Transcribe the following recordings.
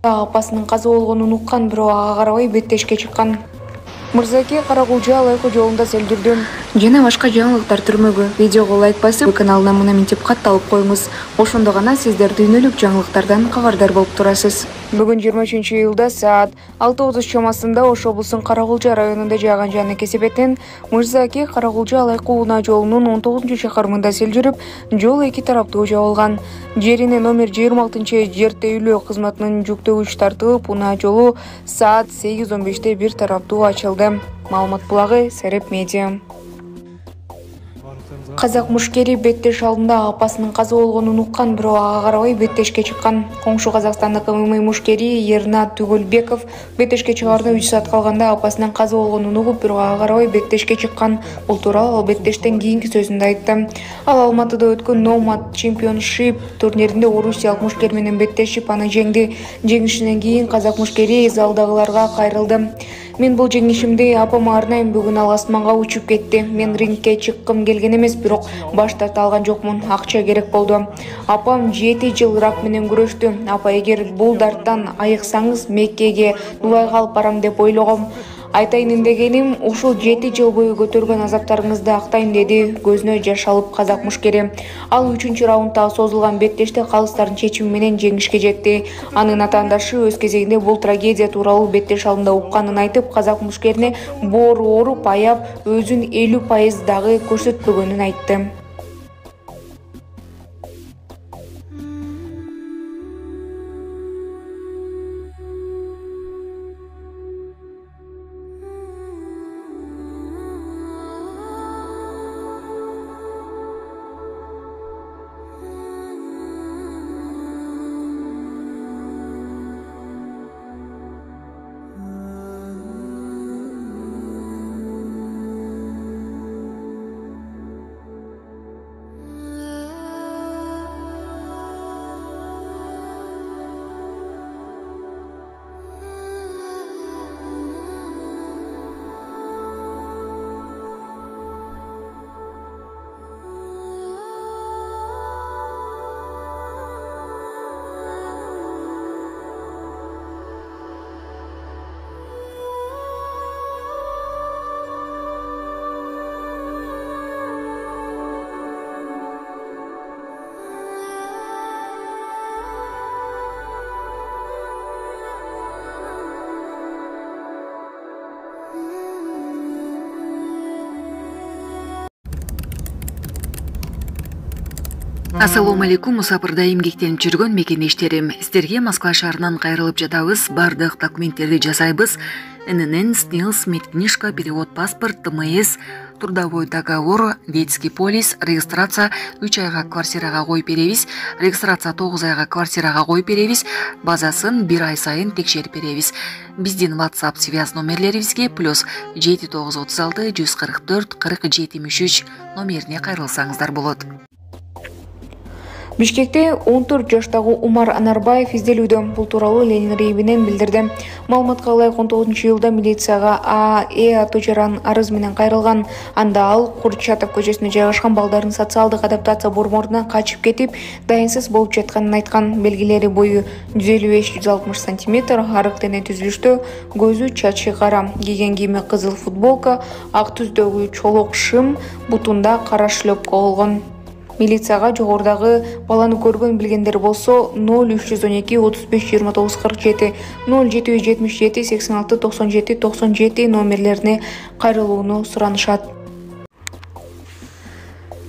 апасынын каза болгонун уккан, бирок ага карабай беттешке чыккан. Мырзаке Каракулча Алайкы жолунда селдирдим. Жана башка жаңылыктар түрмөгү видеого лайк басып, каналына мына минтип катталып коюңуз. Ошондо гана сиздер дүйнөлүк жаңылыктардан кабардар болуп турасыз. Бүгүн 23-июлда саат 6:30 чамасында Ош облусунун Каракулча районунда жааган жааны кесепетинен Мырзаке Каракулча Алайкы унаа жолунун 19-чакырымында сел жүрүп, жол эки тараптуу жабылган. Жерине номер 26 жер тейлөө кызматынын жүктөгүч тартылып, унаа жолу саат 8:15 бир тараптуу ачылды. Маалымат булагы Сереп Медиа. Казак мушкери беттеш алдында апасынын каза болгонун уккан, бирок ага карабай беттешке чыккан. Коңшу Казакстандык ММА мушкери Ернат Түгөлбеков беттешке чыгаарына 3 саат калганда апасынын каза болгонун угуп, бирок ага карабай беттешке чыккан. Бул тууралуу ал беттештен кийинки сөзүндө айтты. Ал Алматыда өткөн Nomad Championship турниринде орусиялык мушкер менен беттешип, аны жеңди. Жеңишинен кийин казак мушкери залдагыларга кайрылды. Мен бул жеңишимди апама арнайм, бүгүн ал асманга учуп кетти. Мен рингке чыккым келген эмес, бирок баш тарта алган жокмун. Акча керек болду. Апам 7 жыл рак менен күрөштү. Апа, эгер бул дарттан айыксаңыз, Меккеге Дубайга алып барам деп ойлогом. Айтайын дегеним, ушул 7 жыл бою көтөргөн азаптарыңызды актайм, деди көзүнө жаш алып казак мушкери. Ал 3-чү раундтагы созулган беттеште калыстардын чечими менен жеңишке жетти. Анын атаандашы өз кезегинде бул трагедия тууралуу беттеш алдында укканын айтып, казак мушкерине боору ооруп, аяп, өзүн 50% дагы көрсөтпөгөнүн айтты. Ассалому алейкум, мусапырда эмгектенип жүргөн мекендештерим. Сиздерге Москва шаарынан кайрылып жатабыз. Бардык документтерди жасайбыз. ННН, СНИЛС, медкнижка, перевод паспорт, ТМС, трудовой договор, детский полис, регистрация 3 айга квартирага коюп беребиз, регистрация 9 айга квартирага коюп беребиз, базасын 1 ай сайын текшерип беребиз. Биздин WhatsApp связь номерлерибизге +7 936 144 40 73 номерине кайрылсаңыздар болот. Бишкекте 14 жаштагы Умар Анарбаев изделүүдө. Бул тууралуу Ленин рейбинен билдирди. Маалыматка ылайык 19-июлда милицияга АЭ Атужаран арыз менен кайрылган. Анда ал Курчатов көчөсүнө жайгашкан балдардын социалдык адаптация борборунан качып кетип, дайынсыз болуп жатканын айткан. Белгилери бою 155-160 см, арык дене түзүлүштө, көзү чачы кара, кийген кийими кызыл футболка, ак түздөгү чолок шым, бутунда кара шлёпка болгон. Милицияга жогорудагы баланы көргөн билгендер болсо 0312 35 29 47 0777 86 97 97 номерлерине кайрылууну суранышат.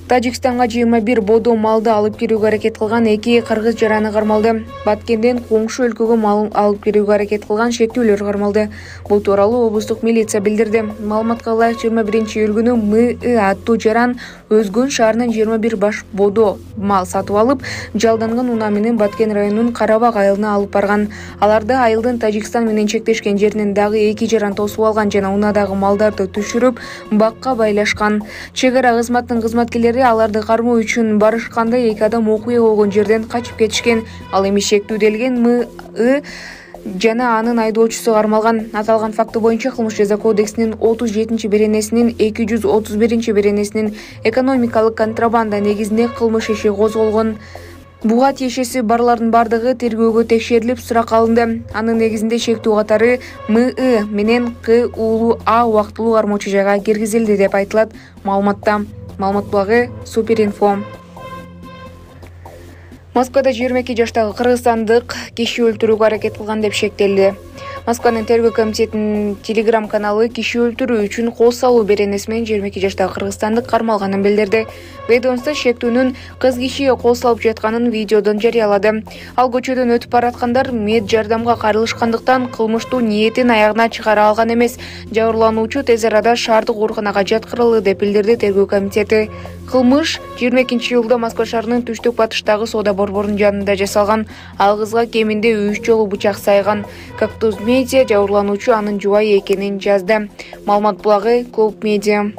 Тажикстанга 21 бодо малды алып кирүүгө аракет кылган 2 кыргыз жараны кармалды. Баткенден коңшу өлкөгө мал алып кирүүгө аракет кылган шектүүлөр кармалды. Бул тууралуу облустук милиция билдирди. Маалыматка ылайык 21-июль күнү МИ аттуу жаран Өзгөн шаарынан 21 баш бодо мал сатып алып, жалданган унаа менен Баткен районунун Карабак айылына алып барган. Аларды айылдын Тажикстан менен чектешкен жеринен дагы 2 жаран тосуп алган жана унаадагы малдарды түшүрүп, бакка байлашкан. Чек ара кызматынын кызматкерлери аларды кармоо үчүн барышканда 2 адам окуя болгон жерден качып кетишкен. Ал эми шектүүделген МИ жана анын айдоочусу кармалган. Аталган факты боюнча Кылмыш жаза кодексинин 37-беренесинин 231-беренесинин экономикалык контрабанда негизинде кылмыш иши козголгон. Буга тиешеси барлардын бардыгы тергөөгө текшерилип сурак алынды. Анын негизинде шектүү катары МИ менен КУ-А убактылуу кармоочу жайга киргизилди деп айтылат маалыматта. Маалымат булагы Суперинфо. Москвада 22 жаштагы кыргызстандык киши өлтүрүүгө аракет кылган деп шектелди. Москванын тергөө комитетинин Telegram каналы киши өлтүрүү үчүн кол салуу беренеси менен 22 жаштагы кыргызстандык кармалганын билдирди. Ведомство шектүүнүн кыз кишиге кол салып жатканын видеодон жарыялады. Ал көчөдөн өтүп бараткандар мед жардамга кайрылышкандыктан кылмыштуу ниетин аягына чыгара алган эмес. Жабырлануучу тез арада шаардык ооруканага жаткырылды деп билдирди тергөө комитети. Кылмыш 22-июлда Москва шаарынын түштүк батыштагы соода борборунун жанында жасалган. Ал кызга кеминде 3 жолу бычак сайган. Кактус медиа жабырлануучу анын жубайы экенин жазды. Маалымат булагы Клуб Медиа.